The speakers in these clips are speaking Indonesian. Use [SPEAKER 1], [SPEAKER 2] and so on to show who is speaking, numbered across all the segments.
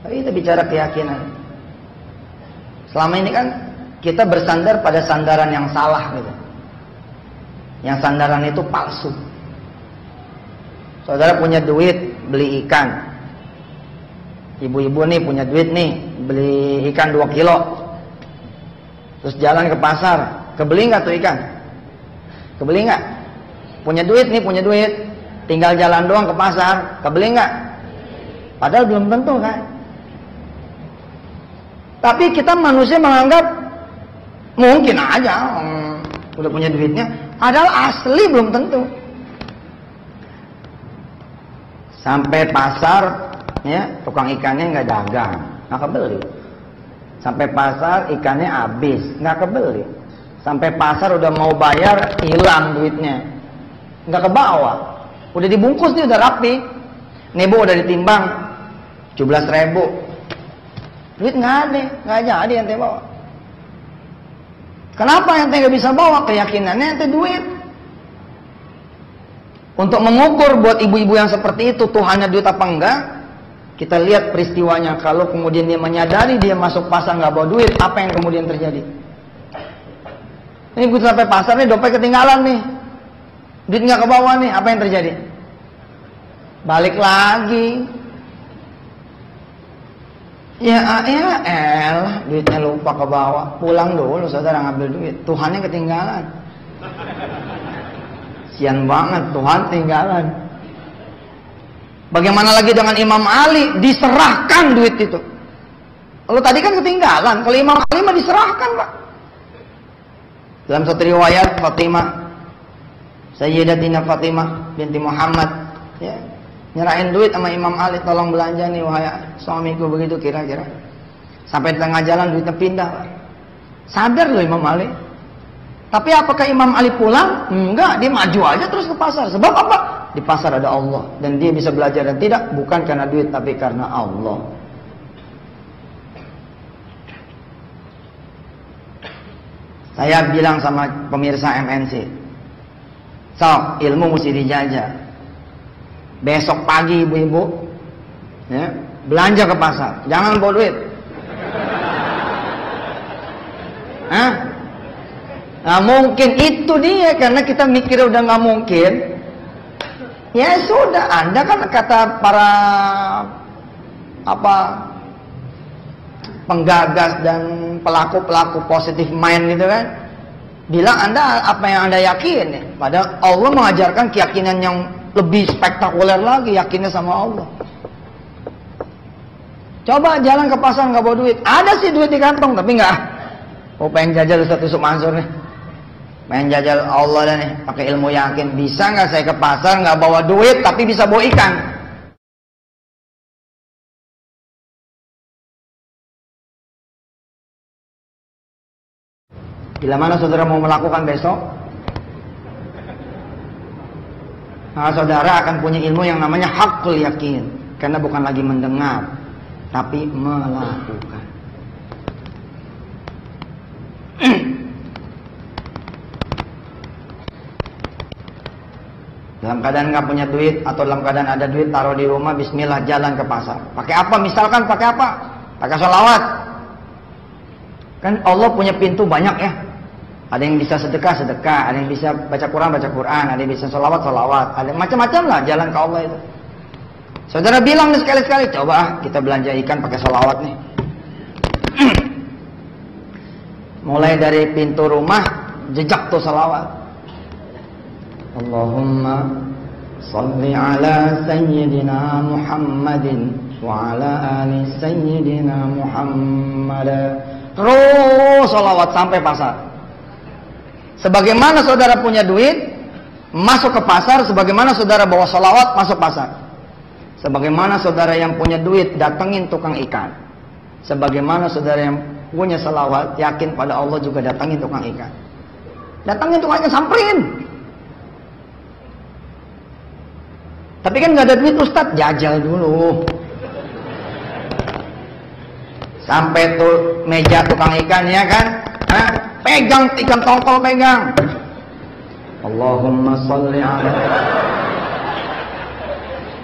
[SPEAKER 1] Tapi kita bicara keyakinan. Selama ini kan kita bersandar pada sandaran yang salah gitu. Yang sandaran itu palsu. Saudara punya duit beli ikan. Ibu-ibu nih punya duit nih beli ikan 2 kilo. Terus jalan ke pasar, kebeli nggak tuh ikan? Kebeli nggak? Punya duit nih, punya duit. Tinggal jalan doang ke pasar, kebeli nggak? Padahal belum tentu kan. Tapi kita manusia menganggap mungkin aja udah punya duitnya, padahal asli belum tentu. Sampai pasar, ya tukang ikannya nggak dagang, nggak kebeli. Sampai pasar ikannya habis, nggak kebeli. Sampai pasar udah mau bayar, hilang duitnya, nggak kebawa. Udah dibungkus nih, udah rapi. Nih bu, udah ditimbang 17.000. Duit nggak ada, nggak jadi ente bawa. Kenapa ente nggak bisa bawa? Keyakinannya ente duit. Untuk mengukur buat ibu-ibu yang seperti itu Tuhannya duit apa enggak, kita lihat peristiwanya. Kalau kemudian dia menyadari dia masuk pasar nggak bawa duit, apa yang kemudian terjadi? Ini gue sampai pasar nih, dompet ketinggalan nih, duit nggak kebawa nih, apa yang terjadi? Balik lagi. Ya elah, duitnya lupa kebawa. Pulang dulu saudara ngambil duit. Tuhannya ketinggalan. Sian banget, Tuhan tinggalan. Bagaimana lagi dengan Imam Ali? Diserahkan duit itu. Kalau tadi kan ketinggalan, kalau Imam Ali mah diserahkan pak. Dalam satu riwayat Fatimah, Sayyidatina Fatimah binti Muhammad, ya, nyerahin duit sama Imam Ali, tolong belanja nih wahai suamiku, begitu kira-kira. Sampai di tengah jalan duitnya pindah pak. Sadar loh Imam Ali. Tapi apakah Imam Ali pulang? Enggak, dia maju aja terus ke pasar. Sebab apa? Di pasar ada Allah. Dan dia bisa belajar dan tidak, bukan karena duit, tapi karena Allah. Saya bilang sama pemirsa MNC, sok, ilmu mesti dijajah. Besok pagi ibu-ibu, ya, belanja ke pasar. Jangan bawa duit. Hah? Nah mungkin itu dia, karena kita mikir udah nggak mungkin. Ya sudah, Anda kan kata para penggagas dan pelaku-pelaku positive mind gitu kan, bilang Anda apa yang Anda yakin ya? Padahal Allah mengajarkan keyakinan yang lebih spektakuler lagi, yakinnya sama Allah. Coba jalan ke pasar nggak bawa duit, ada sih duit di kantong tapi nggak. Oh pengen jajal Ustaz Yusuf Mansur nih, pengen jajal Allah dah nih, pakai ilmu yakin. Bisa nggak saya ke pasar nggak bawa duit tapi bisa bawa ikan? Bila mana saudara mau melakukan besok, nah, saudara akan punya ilmu yang namanya haqqul yakin, karena bukan lagi mendengar tapi melakukan. Dalam keadaan nggak punya duit atau dalam keadaan ada duit, taruh di rumah, bismillah, jalan ke pasar. Pakai apa? Misalkan pakai apa? Pakai sholawat. Kan Allah punya pintu banyak ya. Ada yang bisa sedekah, sedekah. Ada yang bisa baca Quran, ada yang bisa sholawat, ada macam-macam lah jalan ke Allah itu. Saudara bilang nih sekali-sekali, coba kita belanja ikan pakai sholawat nih. Mulai dari pintu rumah, jejak tuh sholawat. Allahumma salli ala Sayyidina Muhammadin wa ala ali Sayyidina Muhammad. Terus sholawat sampai pasar. Sebagaimana saudara punya duit, masuk ke pasar. Sebagaimana saudara bawa sholawat, masuk pasar. Sebagaimana saudara yang punya duit, datengin tukang ikan. Sebagaimana saudara yang punya sholawat, yakin pada Allah, juga datengin tukang ikan. Datengin tukang ikan, samperin. Tapi kan nggak ada duit Ustadz, jajal dulu. Sampai tuh meja tukang ikan ya kan, hah? Pegang ikan tongkol, pegang. Allahumma sholli ala.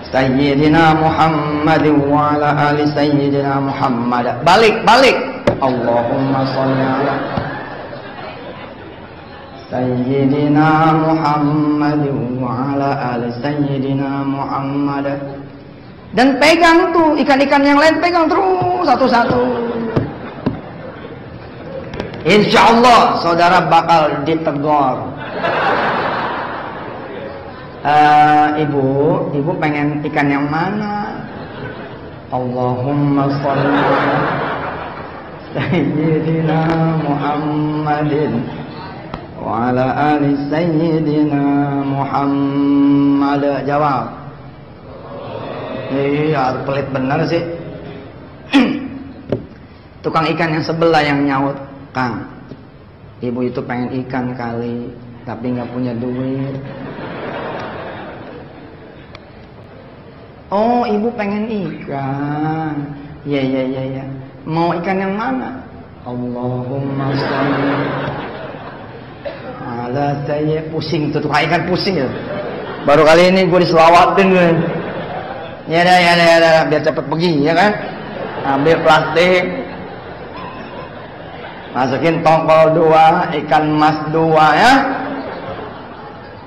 [SPEAKER 1] Sayyidina Muhammad wa ala ali Sayyidina Muhammad. Balik. Allahumma sholli ala Sayyidina Muhammad wa ala ali Sayyidina Muhammad. Dan pegang tuh ikan-ikan yang lain, pegang terus satu-satu. Insya Allah saudara bakal ditegur. Ibu pengen ikan yang mana? Allahumma sholli ala Sayyidina Muhammadin wa ala ali Sayyidina Muhammad. Jawab. Iya, pelit bener sih. Tukang ikan yang sebelah yang nyaut, Kang, ibu itu pengen ikan kali, tapi nggak punya duit. Oh, ibu pengen ikan. Ya. Mau ikan yang mana? Allahumma sholli ala Sayyidina. Pusing tuh tukang ikan, pusing ya. Baru kali ini gue diselawatin gue. Ya dah, biar cepet pergi, ya kan? Ambil plastik, masukin tongkol 2, ikan mas 2 ya,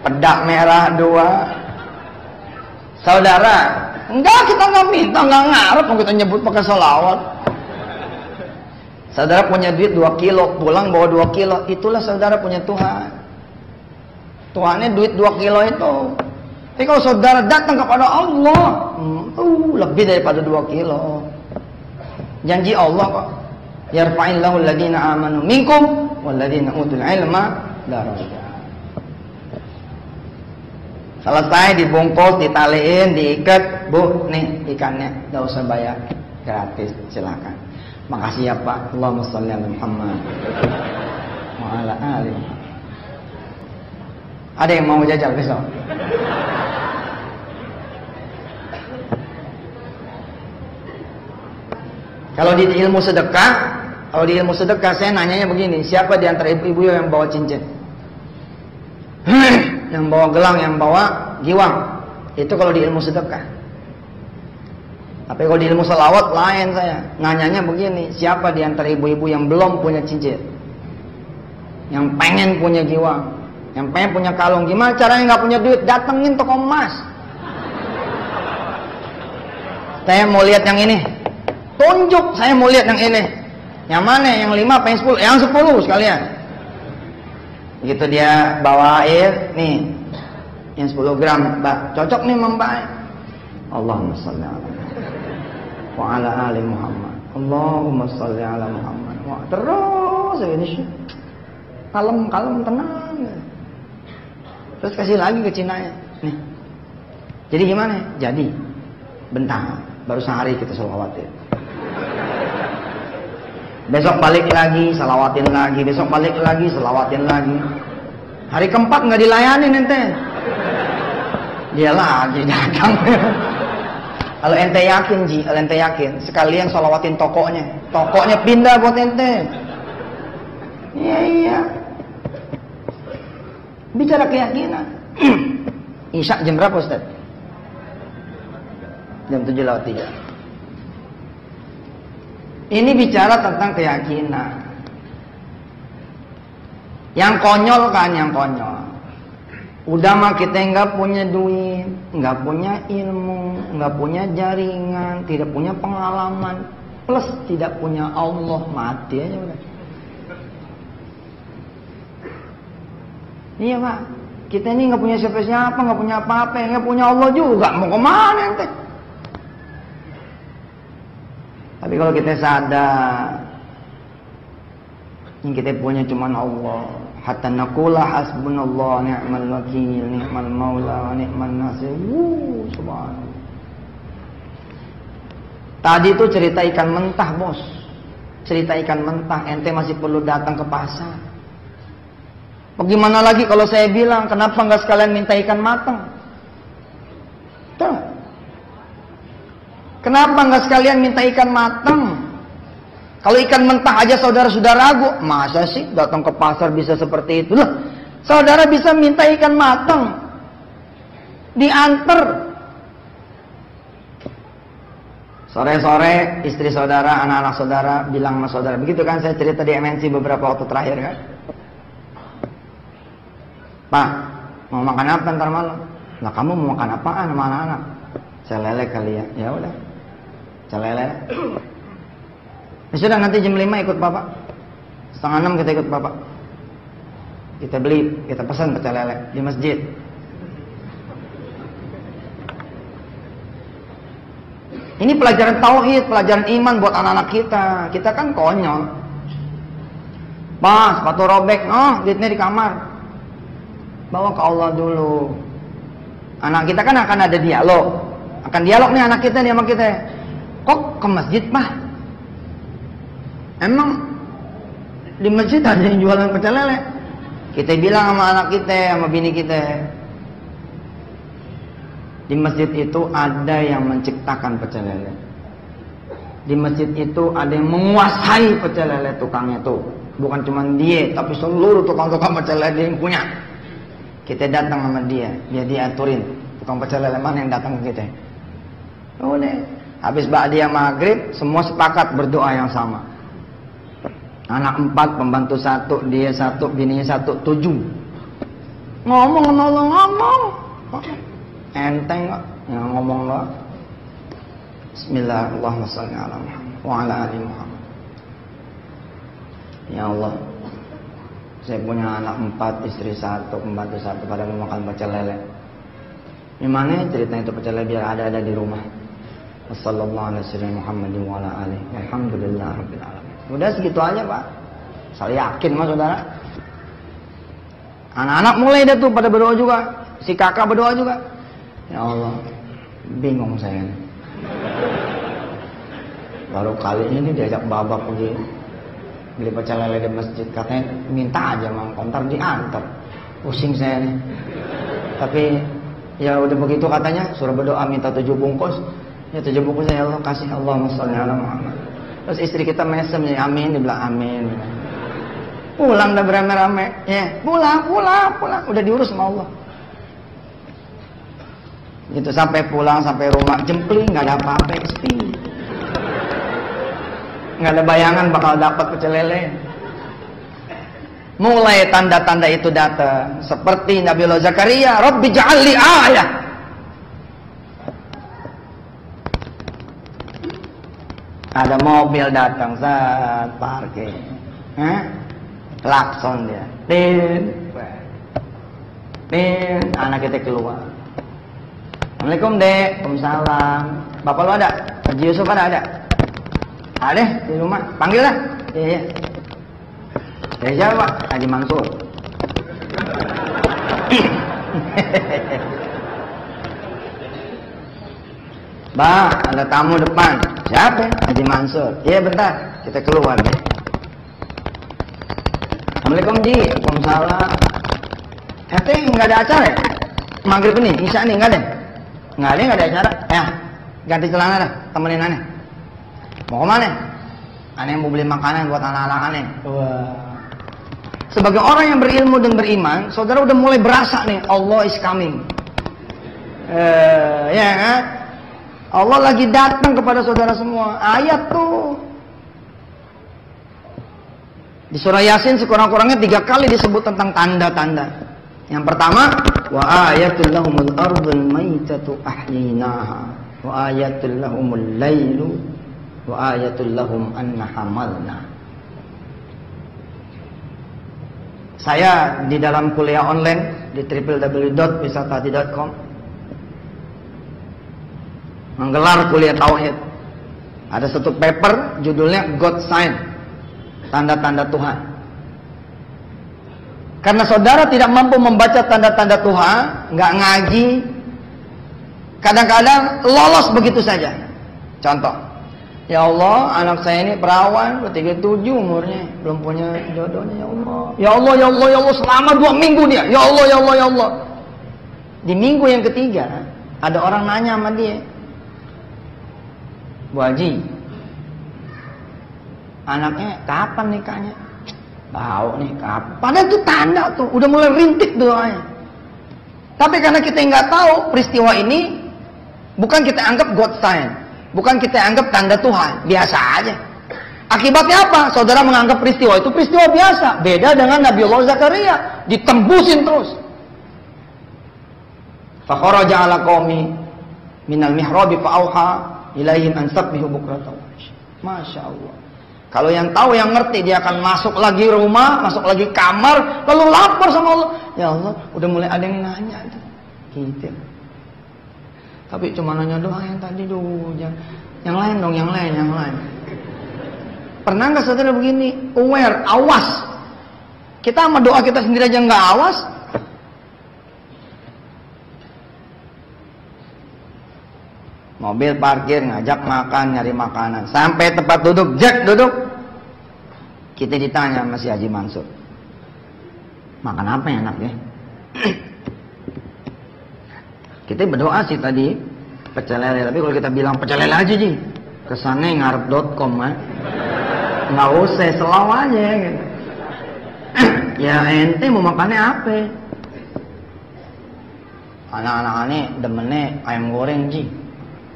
[SPEAKER 1] pedak merah 2. Saudara, enggak, kita nggak minta, nggak ngarep, kita nyebut pakai sholawat. Saudara punya duit 2 kilo, pulang bawa 2 kilo, itulah saudara punya Tuhan. Tuhannya duit 2 kilo itu. Tapi kalau saudara datang kepada Allah, lebih daripada 2 kilo. Janji Allah kok. Yarfa'illahu alladhina amanu minkum walladhina utul ilma darajat. Selesai dibungkus, ditaliin, diikat, Bu, nih ikannya, enggak usah bayar, gratis, silakan. Makasih ya Pak. Allahumma sholli ala Muhammad wa ala ali. Ada yang mau jajal besok? Kalau di ilmu sedekah, saya nanyanya begini, siapa di antara ibu-ibu yang bawa cincin? Yang bawa gelang, yang bawa giwang. Itu kalau di ilmu sedekah. Tapi kalau di ilmu selawat lain saya. Nanyanya begini, siapa di antara ibu-ibu yang belum punya cincin? Yang pengen punya giwang, yang pengen punya kalung. Gimana caranya nggak punya duit? Datengin toko emas. Saya mau lihat yang ini. Tunjuk, saya mau lihat yang ini. Yang mana? Yang 5 apa yang 10? Yang 10 sekalian. Begitu dia bawa air, nih, yang 10 gram, Mbak, cocok nih Mbak. Allahumma sholli ala wa ala ali Muhammad. Allahumma sholli ala Muhammad. Wah, terus ini kalem, tenang. Terus kasih lagi ke Cinanya. Nih. Jadi gimana? Jadi, bentar, baru sehari kita selawatin. Besok balik lagi, salawatin lagi. Besok balik lagi, salawatin lagi. Hari keempat nggak dilayanin ente. Dia lagi datang. Kalau ente yakin, Ji, kalau ente yakin, sekalian salawatin tokonya. Tokonya pindah buat ente. Iya. Bicara keyakinan. Isya jam berapa, Ustaz? Jam 7:03. Ini bicara tentang keyakinan. Yang konyol kan, yang konyol. Udah mah kita nggak punya duit, nggak punya ilmu, nggak punya jaringan, tidak punya pengalaman, plus tidak punya Allah, mati aja udah. Iya Pak, kita ini nggak punya siapa-siapa, nggak punya apa-apa, nggak punya Allah juga, mau kemana ente? Tapi kalau kita sadar yang kita punya cuma Allah, hatta naqula hasbunallah ni'mal wakil, ni'mal maula wa ni'man nasir. Subhanallah. Tadi itu cerita ikan mentah, Bos. Cerita ikan mentah, ente masih perlu datang ke pasar. Bagaimana lagi kalau saya bilang, kenapa nggak sekalian minta ikan matang? Tuh. Kenapa nggak sekalian minta ikan matang? Kalau ikan mentah aja saudara sudah ragu, masa sih datang ke pasar bisa seperti itu? Loh, saudara bisa minta ikan matang, diantar Sore-sore istri saudara, anak-anak saudara bilang sama saudara, begitu kan saya cerita di MNC beberapa waktu terakhir kan. Pak, mau makan apa ntar malam? Lah kamu mau makan apaan sama anak-anak? Celele kali ya. Ya udah. Celele. Ya sudah, nanti jam 5 ikut bapak. 5:30 kita ikut bapak. Kita beli, kita pesan pecel lele di masjid. Ini pelajaran tauhid, pelajaran iman buat anak-anak kita. Kita kan konyol. Pak, sepatu robek, duitnya di kamar. Bawa ke Allah dulu. Anak kita kan akan ada dialog. Akan dialog nih anak kita nih sama kita. Kok ke masjid, Pak? Emang di masjid ada yang jualan pecel lele? Kita bilang sama anak kita, sama bini kita, di masjid itu ada yang menciptakan pecel lele. Di masjid itu ada yang menguasai pecel lele tukangnya tuh. Bukan cuma dia, tapi seluruh tukang-tukang pecel lele yang punya. Kita datang sama dia, biar dia aturin tukang pecel lele mana yang datang ke kita. Udah, habis ba'diyah maghrib, semua sepakat berdoa yang sama. Anak 4, pembantu 1, dia 1, bininya 1, 7. Ngomong. Enteng kok, yang ngomong lo. Bismillahirrahmanirrahim. Wa ala ali Muhammad. Ya Allah, saya punya anak 4, istri 1, pembantu 1, pada mau makan pecel lele. Gimana ceritanya itu pecel lele biar ada di rumah. Wassallallahu alaihi Muhammadin wa ala alihi. Alhamdulillah rabbil alamin. Udah segitu aja Pak. Saya yakin mas saudara. Anak-anak mulai dah tuh pada berdoa juga. Si kakak berdoa juga. Ya Allah, bingung saya nih. Baru kali ini diajak babak pergi beli pecel lele di masjid. Katanya minta aja mang, ntar diantar. Pusing saya nih. Tapi ya udah begitu katanya, suruh berdoa minta 7 bungkus. Ya 7 bungkus ya Allah kasih, Allahumma sholli ala Muhammad. Terus istri kita mesem ya, amin, dia bilang amin. Pulang dah beramai-ramai, ya pulang, udah diurus sama Allah. Gitu sampai pulang, sampai rumah jempling, nggak ada apa-apa, sepi. Nggak ada bayangan bakal dapat pecel lele. Mulai tanda-tanda itu datang, seperti Nabi Allah Zakaria, Rabbi ja'alli ayah. Ada mobil datang, saat parkir, klakson dia, anak kita keluar. Assalamualaikum dek, waalaikumsalam. Bapak lu ada? Haji Yusuf ada? Ada di rumah, panggil lah. Iya. Dari siapa Pak? Haji Mansur. Bang, ada tamu depan. Siapa? Haji Mansur. Iya bentar, kita keluar deh. Assalamualaikum Ji. Waalaikumsalam. Katanya nggak ada acara ya? Maghrib ini, Isya nih nggak ada? Nggak ada acara. Ya, ganti celana dah, temenin aneh. Mau kemana? Aneh mau beli makanan buat anak-anak aneh. Wah. Sebagai orang yang berilmu dan beriman, saudara udah mulai berasa nih, Allah is coming. Ya kan? Allah lagi datang kepada saudara semua. Ayat tuh di surah Yasin sekurang-kurangnya 3 kali disebut tentang tanda-tanda. Yang pertama, wa ayatul lahumul ardul maitatu ahyinaha wa ayatul lahumul lailu wa ayatul lahum anna hamalna. Saya di dalam kuliah online di www.wisatahati.com menggelar kuliah tauhid. Ada satu paper judulnya God Sign, tanda-tanda Tuhan. Karena saudara tidak mampu membaca tanda-tanda Tuhan, nggak ngaji, kadang-kadang lolos begitu saja. Contoh, ya Allah, anak saya ini perawan, 37 umurnya, belum punya jodohnya. Ya Allah, selama 2 minggu dia. Ya Allah. Di minggu yang ketiga, ada orang nanya sama dia, Bu Haji, anaknya kapan nikahnya? Tahu nih kapan. Padahal itu tanda tuh, udah mulai rintik doanya. Tapi karena kita nggak tahu peristiwa ini, bukan kita anggap God sign. Bukan kita anggap tanda Tuhan, biasa aja. Akibatnya apa? Saudara menganggap peristiwa itu peristiwa biasa. Beda dengan Nabiullah Zakaria, ditembusin terus. Fa kharaja ala qaumi minal mihrabi fa auha ilaihim an sabbihu bukratan. Masya Allah. Kalau yang tahu, yang ngerti, dia akan masuk lagi rumah, masuk lagi kamar, lalu lapor sama Allah. Ya Allah, udah mulai ada yang nanya tuh. Gitu. Tapi cuma nanya doang yang tadi dulu, yang lain dong, yang lain. Pernah nggak saudara begini? Aware, awas. Kita sama doa kita sendiri aja nggak awas. Mobil parkir, ngajak makan, nyari makanan. Sampai tempat duduk, Jack duduk. Kita ditanya sama si Haji Mansur, makan apa yang enaknya? Kita berdoa sih tadi pecel lele, tapi kalau kita bilang pecel lele aja Ji, kesannya ngarep.com kan. Nggak usah, selaw aja gitu. Ya ente mau makannya apa? Anak-anak ini demennya ayam goreng Ji.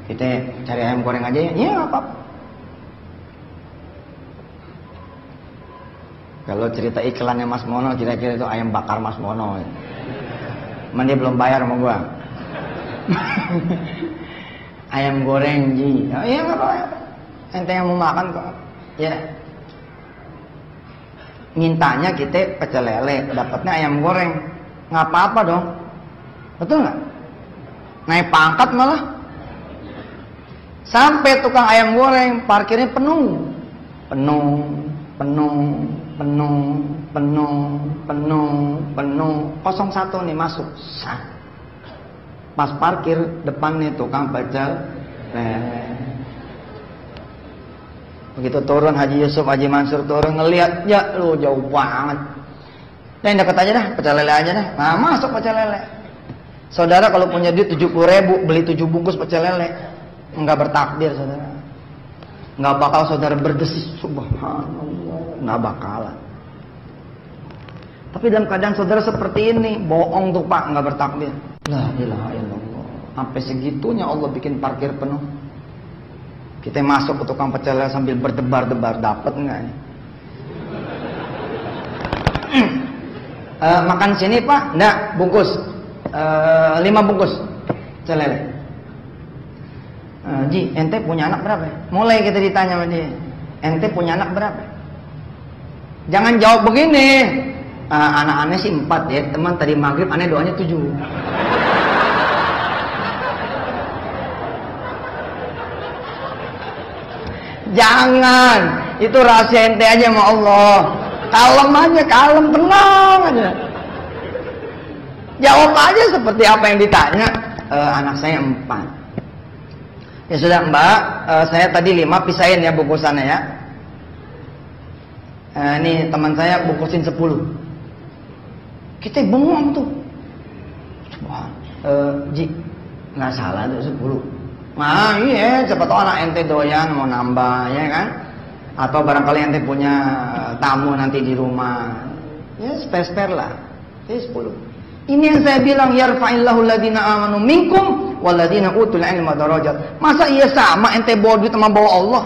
[SPEAKER 1] Kita cari ayam goreng aja ya? Iya nggak apa-apa. Kalau cerita iklannya Mas Mono, kira-kira itu ayam bakar Mas Mono. Cuman dia belum bayar sama gua. Ayam goreng Ji. Oh, iya nggak apa-apa. Ente yang mau makan kok. Ya. Mintanya kita pecel lele, dapatnya ayam goreng. Nggak apa-apa dong. Betul nggak? Naik pangkat malah. Sampai tukang ayam goreng parkirnya penuh. Penuh. 01 nih masuk. Sah. Pas parkir depan nih tukang pecel lele. Begitu turun Haji Yusuf, Haji Mansur turun ngelihat, ya lu jauh banget. Dan deket aja dah, pecel lele aja dah. Nah masuk pecel lele. Saudara kalau punya duit 70.000 beli 7 bungkus pecel lele, enggak bertakbir saudara. Enggak bakal saudara berdesis, subhanallah, enggak bakalan. Tapi dalam keadaan saudara seperti ini, bohong tuh Pak, enggak bertakbir. La ilaha illallah. Sampai segitunya Allah bikin parkir penuh. Kita masuk ke tukang pecel lele sambil berdebar-debar, dapat enggak nih? Makan sini Pak? Enggak, bungkus. 5 bungkus pecel lele. Ji, ente punya anak berapa? Mulai kita ditanya sama dia, ente punya anak berapa? Jangan jawab begini. Anak aneh sih 4 ya, teman tadi maghrib aneh doanya 7. Jangan, itu rahasia ente aja sama Allah. Kalem aja, kalem, tenang aja. Jawab aja seperti apa yang ditanya. Anak saya 4. Ya sudah Mbak, saya tadi 5, pisahin ya bungkusannya ya. Ini teman saya bungkusin 10. Kita bengong tuh. Coba, Ji, nggak salah tuh 10. Nah iya, siapa tahu anak ente doyan mau nambah ya kan. Atau barangkali ente punya tamu nanti di rumah. Ya spare-spare lah. Jadi 10. Ini yang saya bilang, yarfa'illahu alladhina amanu minkum walladhina utul ilma darajat. Masa iya sama ente bawa duit sama bawa Allah?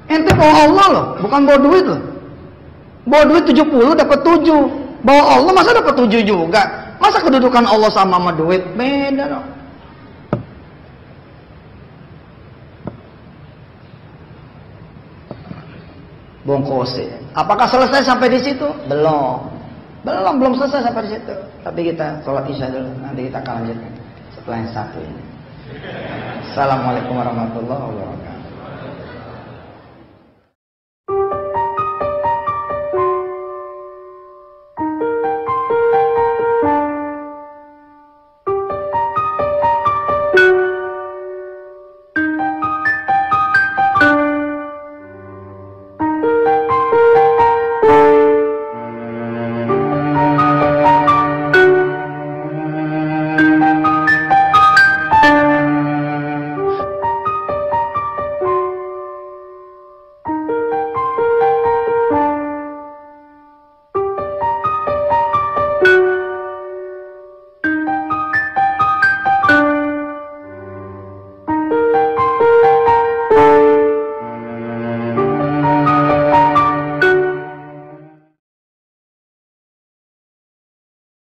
[SPEAKER 1] Ente bawa Allah loh, bukan bawa duit loh. Bawa duit 70 dapat 7. Bawa Allah masa dapat 7 juga? Masa kedudukan Allah sama duit? Beda dong. Bongkose. Apakah selesai sampai di situ? Belum selesai sampai di situ. Tapi kita sholat isya dulu. Nanti kita akan lanjutkan setelah yang satu ini. Assalamualaikum warahmatullahi wabarakatuh.